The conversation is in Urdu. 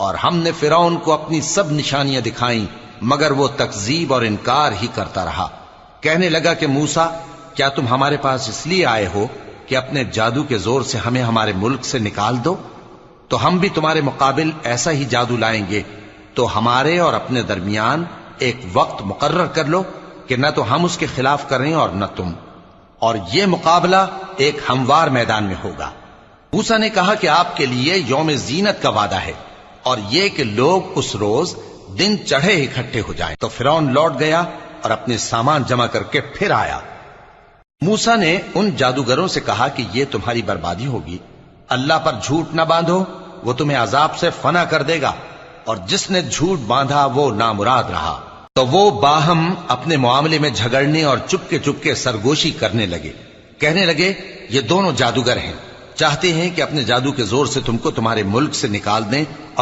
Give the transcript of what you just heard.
اور ہم نے فرعون کو اپنی سب نشانیاں دکھائیں مگر وہ تکذیب اور انکار ہی کرتا رہا۔ کہنے لگا کہ موسیٰ، کیا تم ہمارے پاس اس لیے آئے ہو کہ اپنے جادو کے زور سے ہمیں ہمارے ملک سے نکال دو؟ تو ہم بھی تمہارے مقابل ایسا ہی جادو لائیں گے، تو ہمارے اور اپنے درمیان ایک وقت مقرر کر لو کہ نہ تو ہم اس کے خلاف کریں اور نہ تم، اور یہ مقابلہ ایک ہموار میدان میں ہوگا۔ موسیٰ نے کہا کہ آپ کے لیے یوم زینت کا وعدہ ہے، اور یہ کہ لوگ اس روز دن چڑھے اکٹھے ہو جائیں۔ تو فرعون لوٹ گیا اور اپنے سامان جمع کر کے پھر آیا۔ موسیٰ نے ان جادوگروں سے کہا کہ یہ تمہاری بربادی ہوگی، اللہ پر جھوٹ نہ باندھو، وہ تمہیں عذاب سے فنا کر دے گا، اور جس نے جھوٹ باندھا وہ نامراد رہا۔ تو وہ باہم اپنے معاملے میں جھگڑنے اور چپ کے سرگوشی کرنے لگے۔ کہنے لگے یہ دونوں جادوگر ہیں، چاہتے ہیں کہ اپنے جادو کے زور سے تم کو تمہارے ملک سے نکال دیں